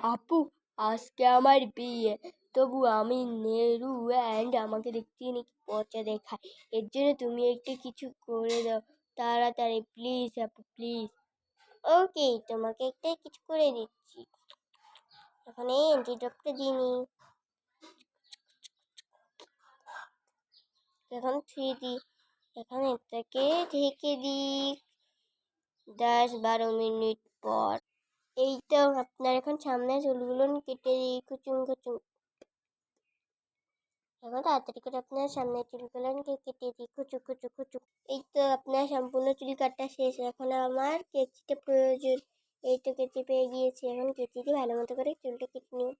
আপু, আজকে আমার বিয়ে, তবু আমি নেরু অ্যান্ড আমাকে দেখতে নাকি পচা দেখায়। এর জন্য তুমি একটু কিছু করে দাও তাড়াতাড়ি, প্লিজ আপু, প্লিজ। ওকে, তোমাকে একটা কিছু করে দিচ্ছি। এখন এই অ্যান্টিডপটা দিয়ে নি। এখন 3D। এখন এটাকে ঢেকে দিই 10-12 মিনিট পর। এই তো আপনার এখন সামনে চুলগুলো কেটে দিই কুচুম কুচুম। এখন তাড়াতাড়ি করে আপনার সামনে চুলগুলো কেটে দিই কুচু কুচু কুচু। এই তো আপনার সম্পূর্ণ চুল কাটা শেষ। এখন আমার কেচিটা প্রয়োজন। এই তো কেচি পেয়ে গিয়েছি। এখন কেচি দিয়ে ভালো মতো করে চুলটা কেটে নিই।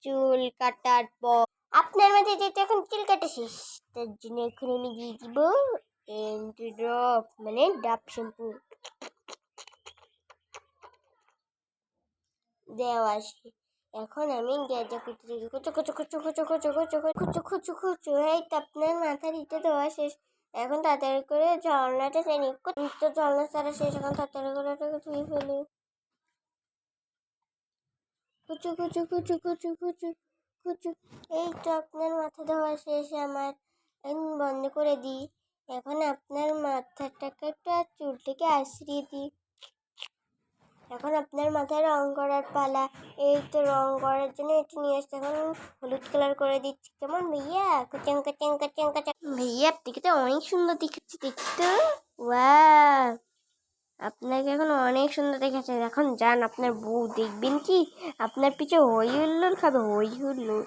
চুল কাটার পর আপনার মাঝে যেহেতু এখন চুল কাটা শেষ, তার জন্য এখন আমি দিয়ে দিব এন্টি ড্রপ, মানে ডাব শ্যাম্পু দেওয়া শেষ। এখন আমি গ্যাজা কুচি থেকে কুচু কুচু কুচু কুচু কুচু কুচু কুচু কুচু কুচু। এই তো আপনার মাথার ইটা দেওয়া শেষ। এখন তাড়াতাড়ি করে ঝর্ণাটা চাইনি, তো ঝর্ণা ছাড়া শেষ। এখন তাড়াতাড়ি করে এটাকে ধুয়ে ফেলি। কুচু কুচু কুচু কুচু কুচু কুচু। এই তো আপনার মাথা ধোয়া শেষ আমার। এখন বন্ধ করে দিই। এখন আপনার মাথাটাকে একটু আর চুলটাকে আশ্রিয়ে দিই। এখন আপনার মাথায় রং করার পালা। এই তো রং করার জন্য একটু নিয়ে আসতে এখন হলুদ কালার করে দিচ্ছি। কেমন ভাইয়া? কুচাং কাচাং কাচাং কাচাং। ভাইয়া, আপনাকে তো অনেক সুন্দর দেখাচ্ছি দেখতে। ওয়াও, আপনাকে এখন অনেক সুন্দর দেখাচ্ছে। এখন যান, আপনার বউ দেখবেন কি আপনার পিছে হই হুল্লোড় খাবে, হই হুল্লোড়।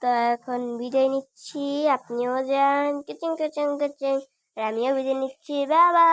তো এখন বিদায় নিচ্ছি, আপনিও যান, কাচাং কাচাং কাচাং। আর আমিও বিদায় নিচ্ছি, বাবা।